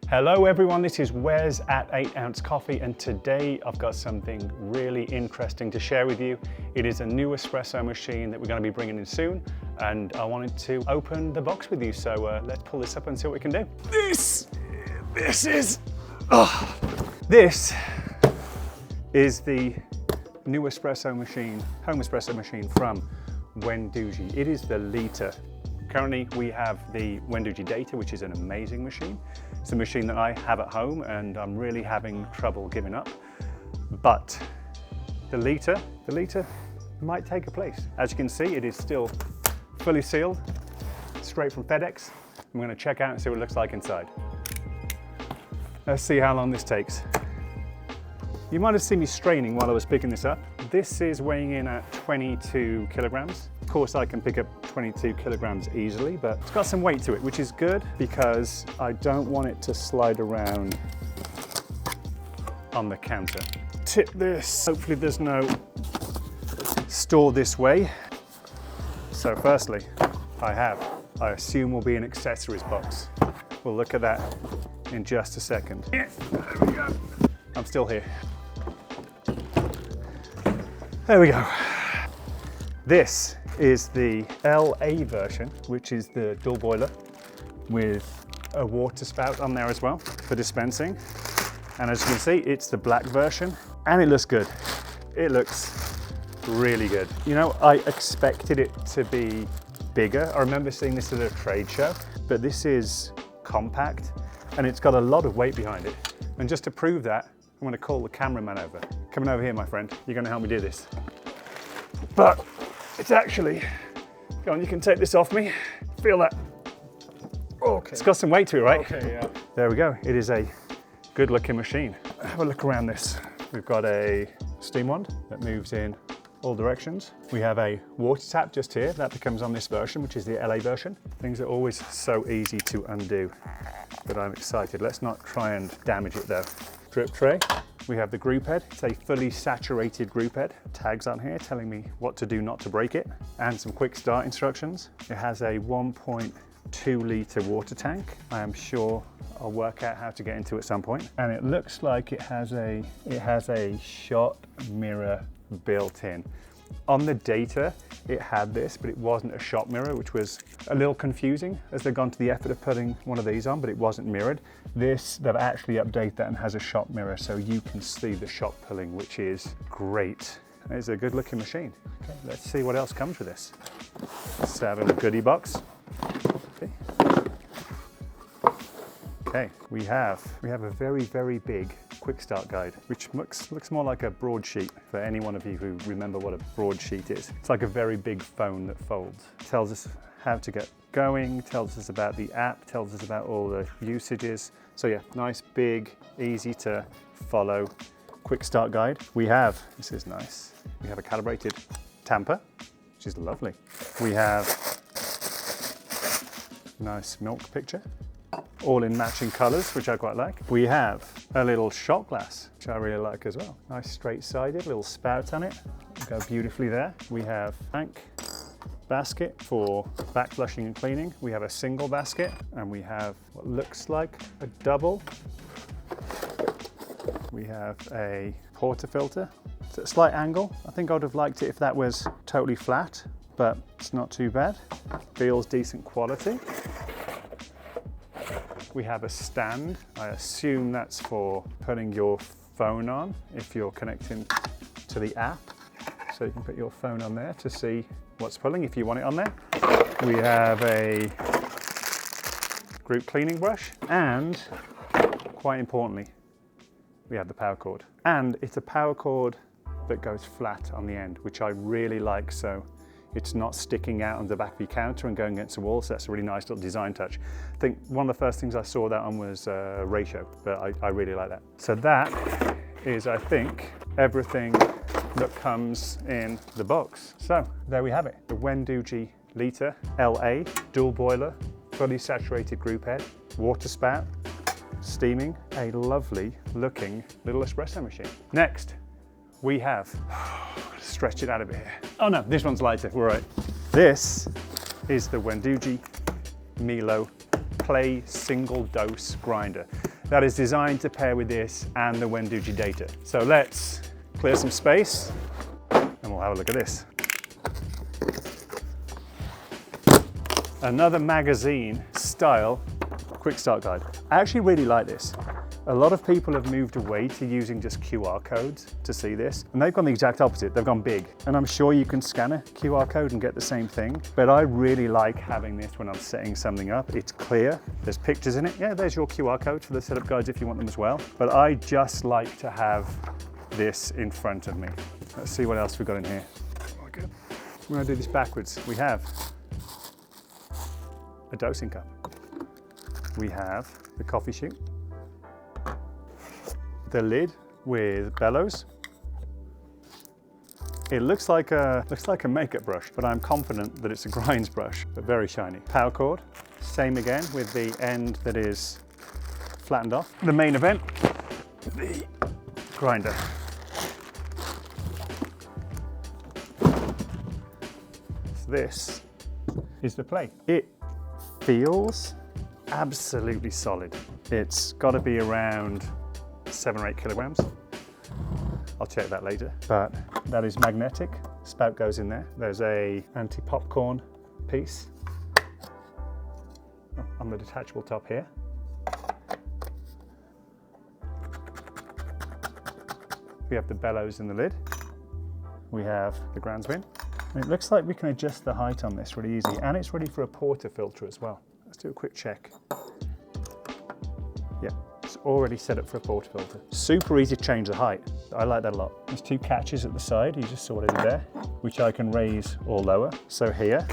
Hello everyone, this is Wes at 8 Ounce Coffee, and today I've got something really interesting to share with you. It is a new espresso machine that we're going to be bringing in soon, and I wanted to open the box with you, so let's pull this up and see what we can do. This is the new espresso machine, home espresso machine from Wendougee. It is the Lita. Currently we have the Wendougee Lita, which is an amazing machine. It's a machine that I have at home and I'm really having trouble giving up. But the Lita might take a place. As you can see, it is still fully sealed, straight from FedEx. I'm going to check out and see what it looks like inside. Let's see how long this takes. You might have seen me straining while I was picking this up. This is weighing in at 22 kilograms. Of course, I can pick up 22 kilograms easily, but it's got some weight to it, which is good because I don't want it to slide around on the counter. Tip this. Hopefully there's no store this way. So firstly, I assume will be an accessories box. We'll look at that in just a second. Yeah, there we go. I'm still here. There we go. This is the LA version, which is the dual boiler with a water spout on there as well for dispensing. And as you can see, it's the black version and it looks good. It looks really good. You know, I expected it to be bigger. I remember seeing this at a trade show, but this is compact and it's got a lot of weight behind it. And just to prove that, I'm going to call the cameraman over. Coming over here, my friend. You're going to help me do this. But it's actually, go on, you can take this off me. Feel that. Okay. It's got some weight to it, right? Okay, yeah. There we go. It is a good looking machine. Have a look around this. We've got a steam wand that moves in all directions. We have a water tap just here. That becomes on this version, which is the LA version. Things are always so easy to undo, but I'm excited. Let's not try and damage it though. Drip tray. We have the group head. It's a fully saturated group head. Tags on here telling me what to do not to break it, and some quick start instructions. It has a 1.2 litre water tank. I am sure I'll work out how to get into it at some point. And it looks like it has a shot mirror built in. On the data, it had this, but it wasn't a shot mirror, which was a little confusing as they've gone to the effort of putting one of these on, but it wasn't mirrored. This, they've actually updated that and has a shot mirror, so you can see the shot pulling, which is great. It's a good looking machine. Okay, let's see what else comes with this. Let's have a goodie box. Okay, we have a very, very big quick start guide, which looks more like a broadsheet for any one of you who remember what a broadsheet is. It's like a very big phone that folds. It tells us how to get going, tells us about the app, tells us about all the usages. So yeah, nice, big, easy to follow quick start guide. This is nice, we have a calibrated tamper, which is lovely. We have nice milk picture, all in matching colors, which I quite like. We have a little shot glass, which I really like as well. Nice straight-sided, little spout on it. Go beautifully there. We have tank basket for back flushing and cleaning. We have a single basket, and we have what looks like a double. We have a portafilter. It's at a slight angle. I think I would have liked it if that was totally flat, but it's not too bad. Feels decent quality. We have a stand. I assume that's for putting your phone on if you're connecting to the app. So you can put your phone on there to see what's pulling if you want it on there. We have a group cleaning brush, and quite importantly, we have the power cord. And it's a power cord that goes flat on the end, which I really like, so it's not sticking out on the back of your counter and going against the wall, so that's a really nice little design touch. I think one of the first things I saw that on was ratio, but I really like that. So that is, I think, everything that comes in the box. So there we have it, the Wendougee Lita LA dual boiler, fully saturated group head, water spout, steaming, a lovely looking little espresso machine. Next, we have, stretch it out of here. Oh no, this one's lighter, we're right. This is the Wendougee Milo Play Single Dose Grinder. that is designed to pair with this and the Wendougee Lita. So let's clear some space and we'll have a look at this. Another magazine style quick start guide. I actually really like this. A lot of people have moved away to using just QR codes to see this, and they've gone the exact opposite. They've gone big, and I'm sure you can scan a QR code and get the same thing, but I really like having this when I'm setting something up. It's clear, there's pictures in it. Yeah, there's your QR code for the setup guides if you want them as well, but I just like to have this in front of me. Let's see what else we've got in here. Okay. We're gonna do this backwards. We have a dosing cup. We have the coffee chute, the lid with bellows. It looks like a makeup brush, but I'm confident that it's a grinds brush, but very shiny. Power cord, same again with the end that is flattened off. The main event, the grinder. So this is the plate. It feels absolutely solid. It's got to be around 7 or 8 kilograms. I'll check that later, but that is magnetic. Spout goes in there. There's a anti-popcorn piece on the detachable top here. We have the bellows in the lid. We have the grounds bin. And it looks like we can adjust the height on this really easy, and it's ready for a portafilter as well. Let's do a quick check. Yeah, it's already set up for a portafilter. Super easy to change the height. I like that a lot. There's 2 catches at the side, you just saw what I did there, which I can raise or lower. So here,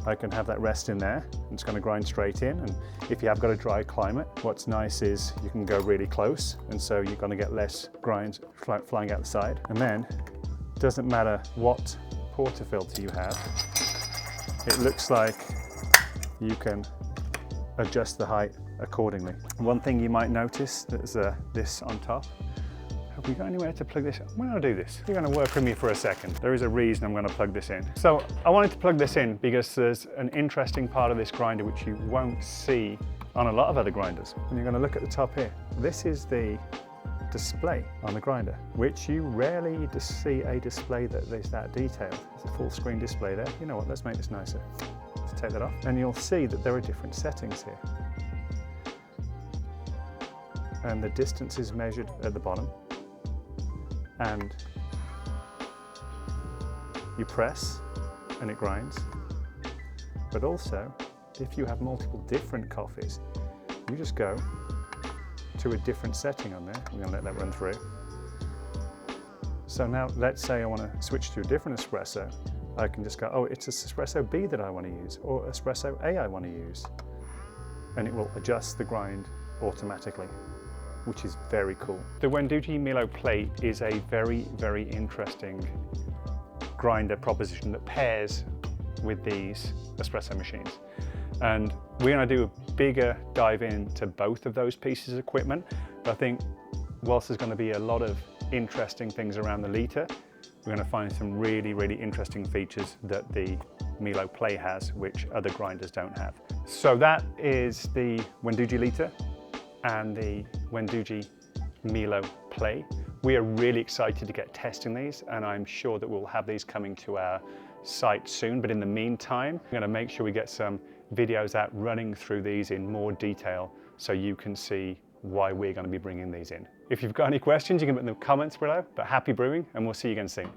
I can have that rest in there. It's going to grind straight in, and if you have got a dry climate, what's nice is you can go really close, and so you're going to get less grinds flying out the side. And then, it doesn't matter what portafilter you have, it looks like you can adjust the height accordingly. One thing you might notice, there's this on top. Have we got anywhere to plug this? I'm going to do this. You're going to work with me for a second. There is a reason I'm going to plug this in. So I wanted to plug this in because there's an interesting part of this grinder which you won't see on a lot of other grinders. And you're going to look at the top here. This is the display on the grinder, which you rarely see a display that is that detailed. It's a full screen display there. You know what, let's make this nicer. Let's take that off. And you'll see that there are different settings here. And the distance is measured at the bottom. And you press and it grinds. But also, if you have multiple different coffees, you just go to a different setting on there. We're going to let that run through. So now let's say I want to switch to a different espresso. I can just go, oh, it's Espresso B that I want to use, or Espresso A I want to use. And it will adjust the grind automatically, which is very cool. The Wendougee Milo plate is a very, very interesting grinder proposition that pairs with these espresso machines. And we're going to do a bigger dive into both of those pieces of equipment. But I think whilst there's going to be a lot of interesting things around the Lita, we're going to find some really, really interesting features that the Milo Play has, which other grinders don't have. So that is the Wendougee Lita and the Wendougee Milo Play. We are really excited to get testing these, and I'm sure that we'll have these coming to our site soon. But in the meantime, we're going to make sure we get some videos out running through these in more detail so you can see why we're going to be bringing these in. If you've got any questions, you can put them in the comments below. But happy brewing, and we'll see you again soon.